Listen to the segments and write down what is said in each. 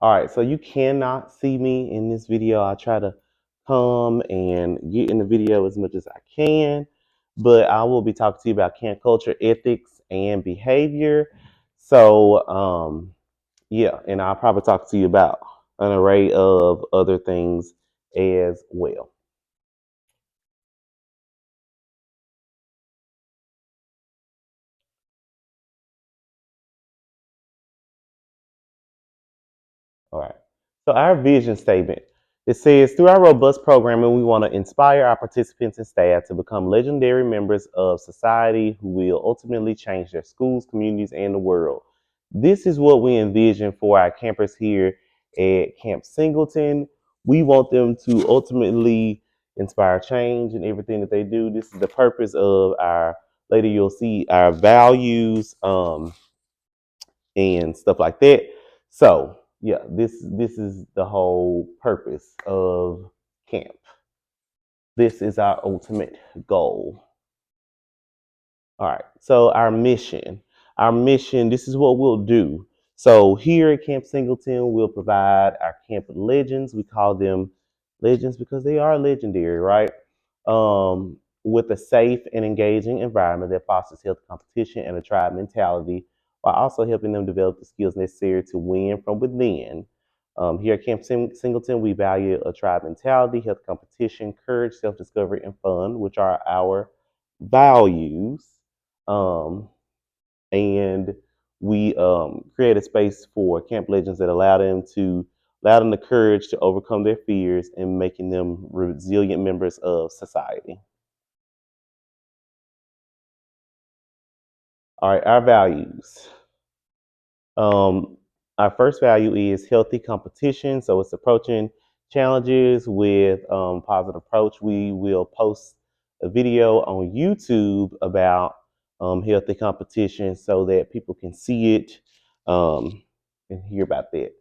All right, so you cannot see me in this video. I try to come and get in the video as much as I can, but I will be talking to you about camp culture, ethics, and behavior. So, yeah, and I'll probably talk to you about an array of other things as well. All right. So our vision statement, it says, through our robust programming, we want to inspire our participants and staff to become legendary members of society who will ultimately change their schools, communities, and the world. This is what we envision for our campers here at Camp Singleton. We want them to ultimately inspire change in everything that they do. This is the purpose of our, later you'll see our values, and stuff like that. So yeah, this is the whole purpose of camp. This is our ultimate goal. All right. So our mission, this is what we'll do. So here at Camp Singleton, we'll provide our camp legends. We call them legends because they are legendary, right? With a safe and engaging environment that fosters healthy competition and a tribe mentality, while also helping them develop the skills necessary to win from within. Here at Camp Singleton, we value a tribe mentality, healthy competition, courage, self-discovery, and fun, which are our values. Um, and we create a space for camp legends that allow them the courage to overcome their fears and making them resilient members of society. All right, our values. Um, our first value is healthy competition. So it's approaching challenges with positive approach. We will post a video on YouTube about healthy competition so that people can see it and hear about that.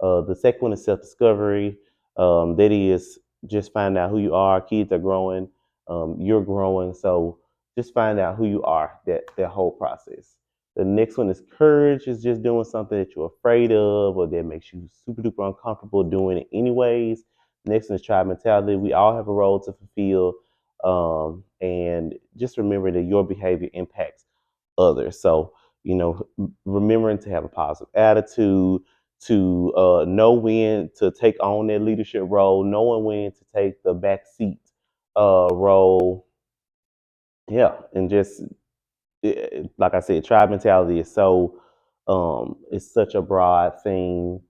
The second one is self-discovery. That is just find out who you are. Kids are growing. You're growing. So just find out who you are. That whole process. The next one is courage, is just doing something that you're afraid of or that makes you super duper uncomfortable doing it anyways. Next one is tribe mentality. We all have a role to fulfill. And just remember that your behavior impacts others. So, remembering to have a positive attitude, to know when to take on that leadership role, knowing when to take the back seat role. Yeah, and just like I said, tribe mentality is it's such a broad thing,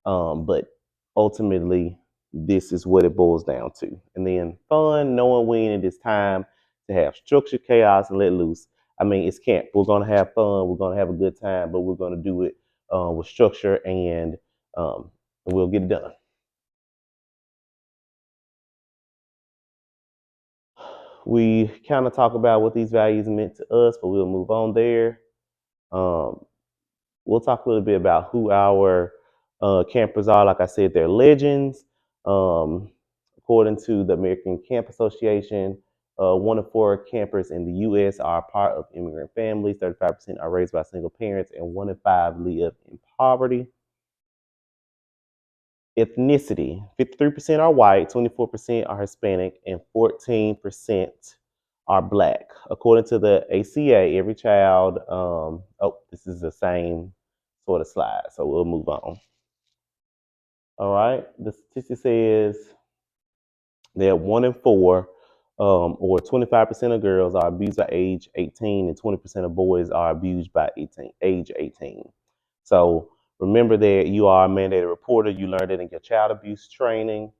but ultimately this is what it boils down to. And then fun, knowing when it is time to have structure, chaos, and let loose. I mean, it's camp. We're gonna have fun. We're gonna have a good time, but we're gonna do it with structure and we'll get it done. We kind of talk about what these values meant to us, but we'll move on there. Um, we'll talk a little bit about who our campers are. Like I said, they're legends. Um, according to the American Camp Association, 1 in 4 campers in the U.S. are part of immigrant families. 35% are raised by single parents, and 1 in 5 live in poverty. Ethnicity: 53% are white, 24% are Hispanic, and 14% are black. According to the ACA, every child, this is the same sort of slide, so we'll move on. All right, the statistic says that 1 in 4, or 25% of girls are abused by age 18, and 20% of boys are abused by age 18. So remember that you are a mandated reporter. You learned it in your child abuse training.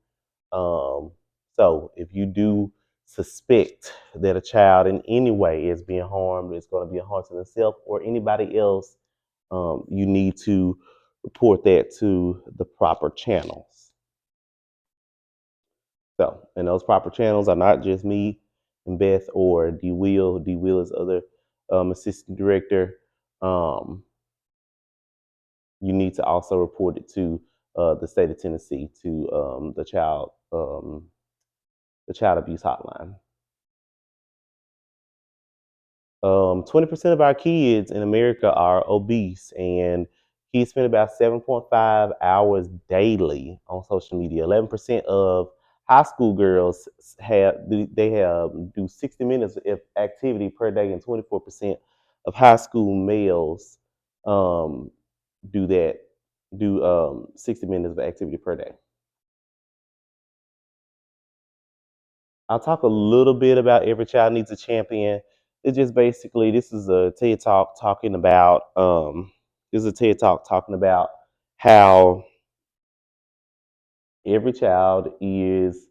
Um, so if you do suspect that a child in any way is being harmed, it's going to be a harm to themselves or anybody else, you need to report that to the proper channels. So, and those proper channels are not just me and Beth or D Will. D Will is other assistant director. Um, you need to also report it to the state of Tennessee, to the child abuse hotline. 20% of our kids in America are obese, and Kids spend about 7.5 hours daily on social media. 11% of high school girls have do 60 minutes of activity per day, and 24% of high school males um, do that, do 60 minutes of activity per day. I'll talk a little bit about Every Child Needs a Champion. It's just basically, this is a TED Talk talking about how every child is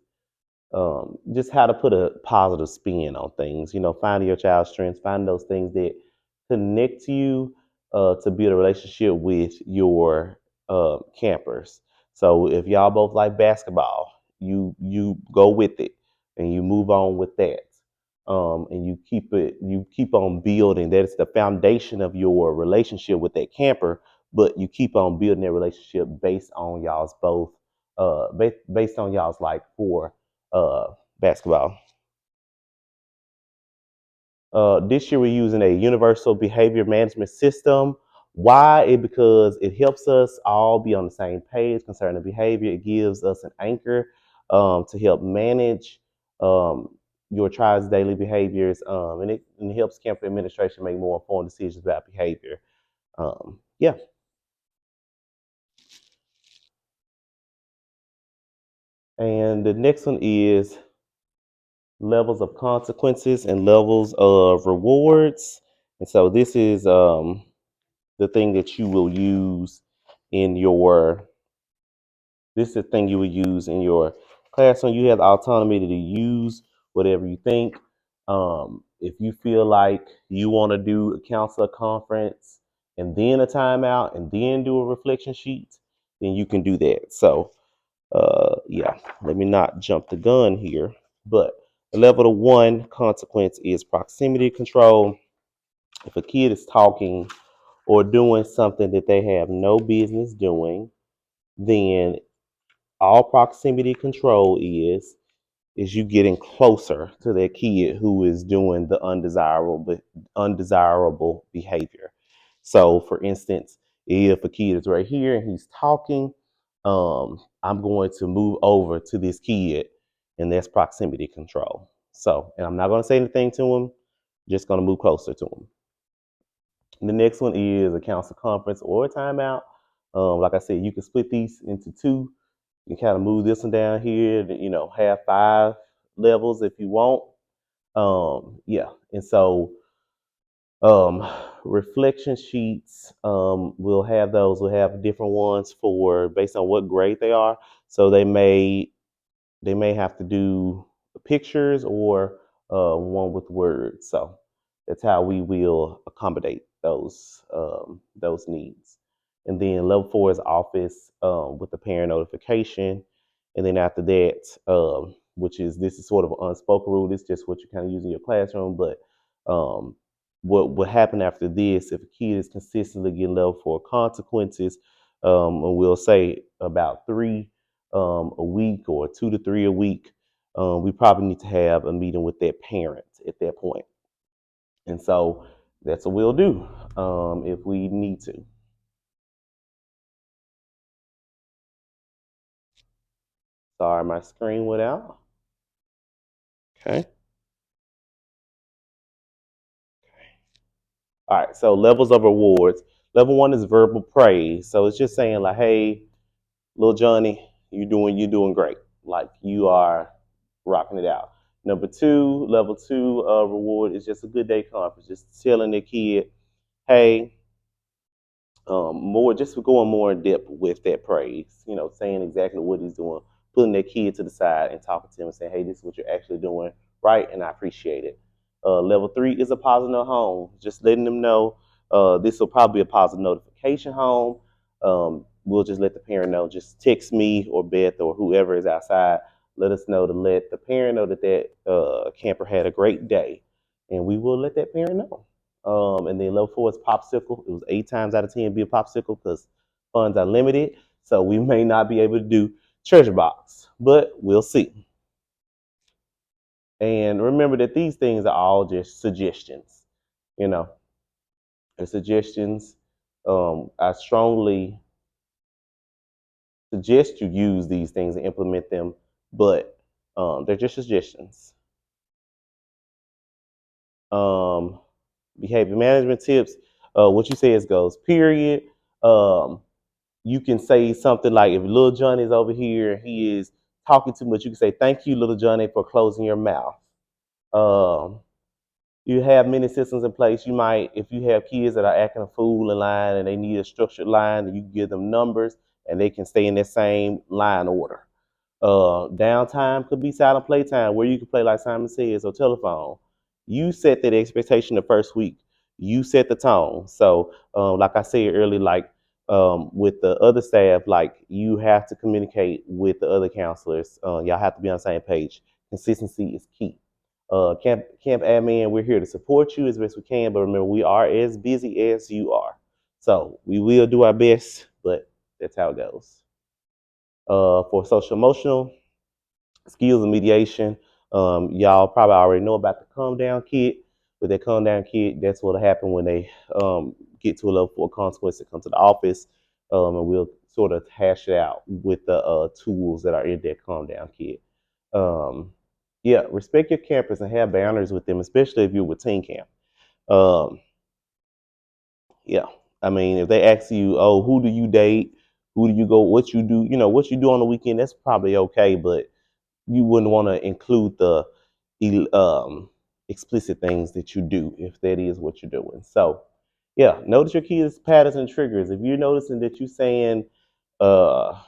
just how to put a positive spin on things. You know, finding your child's strengths, finding those things that connect you to build a relationship with your campers. So if y'all both like basketball, you go with it and you move on with that. And you keep on building. That is the foundation of your relationship with that camper, but you keep on building that relationship based on y'all's both based on y'all's like for uh, basketball. This year we're using a universal behavior management system. Why? Because it helps us all be on the same page concerning behavior. It gives us an anchor to help manage um, your child's daily behaviors, and it helps camp administration make more informed decisions about behavior. Yeah. And the next one is levels of consequences and levels of rewards. And so this is the thing that you will use in your this is the thing you will use in your classroom. You have the autonomy to use whatever you think. If you feel like you want to do a counselor conference and then a timeout and then do a reflection sheet, then you can do that. So yeah, let me not jump the gun here. But the level one consequence is proximity control. If a kid is talking or doing something that they have no business doing, then all proximity control is you getting closer to that kid who is doing the undesirable behavior. So, for instance, if a kid is right here and he's talking, I'm going to move over to this kid, and that's proximity control. So, and I'm not going to say anything to him, just going to move closer to him. The next one is a council conference or a timeout. Like I said, you can split these into two. You can kind of move this one down here, have 5 levels if you want. Yeah, and so um, reflection sheets, we'll have those. We'll have different ones for based on what grade they are. So they may have to do pictures or one with words. So that's how we will accommodate those needs. And then level 4 is office with the parent notification. And then after that, which is this is sort of an unspoken rule. This is just what you kind of use in your classroom. But um, what will happen after this if a kid is consistently getting level 4 consequences, and we'll say about 3 a week or 2 to 3 a week, we probably need to have a meeting with that parent at that point. And so that's what we'll do if we need to. Sorry, my screen went out. Okay. All right. So levels of rewards. Level 1 is verbal praise. So it's just saying like, hey, little Johnny, you're doing great. Like you are rocking it out. Number 2, level 2 reward is just a good day conference. Just telling the kid, hey, more just for going more in depth with that praise, saying exactly what he's doing, putting that kid to the side and talking to him and saying, hey, this is what you're actually doing right, and I appreciate it. Level 3 is a positive home, just letting them know this will probably be a positive notification home. We'll just let the parent know, just text me or Beth or whoever is outside, let us know to let the parent know that camper had a great day, and we will let that parent know. And then level 4 is popsicle. It was 8 times out of 10 be a popsicle because funds are limited. So we may not be able to do treasure box, but we'll see. And remember that these things are all just suggestions. You know, they're suggestions. I strongly suggest you use these things and implement them, but they're just suggestions. Um, Behavior management tips. What you say is goes. Period. Um, you can say something like, if little Johnny's over here, he is talking too much. You can say, "Thank you, little Johnny, for closing your mouth." Um, you have many systems in place. You might, if you have kids that are acting a fool in line and they need a structured line, then you give them numbers and they can stay in that same line order. Downtime could be silent playtime where you can play like Simon says or telephone. You set that expectation the first week. You set the tone. So, like I said earlier, like with the other staff, like you have to communicate with the other counselors. Y'all have to be on the same page. Consistency is key. Camp admin, we're here to support you as best we can, but remember, we are as busy as you are. So we will do our best, but that's how it goes. For social emotional skills and mediation, y'all probably already know about the calm down kit. With that calm down kit, that's what'll happen when they get to a level 4 consequence to come to the office, and we'll sort of hash it out with the tools that are in that calm down kit. Um, yeah, respect your campers and have boundaries with them, especially if you're with teen camp. Um, yeah, I mean, if they ask you, "Oh, who do you date? Who do you go? What you do? You know, what you do on the weekend?" That's probably okay, but you wouldn't want to include the explicit things that you do if that is what you're doing. So, yeah, notice your kids' patterns and triggers. If you're noticing that you're saying, uh,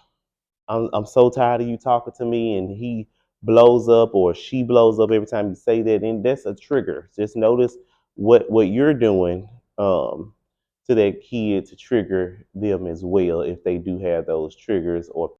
I'm so tired of you talking to me, and he blows up or she blows up every time you say that, and that's a trigger. Just notice what you're doing to that kid to trigger them as well if they do have those triggers or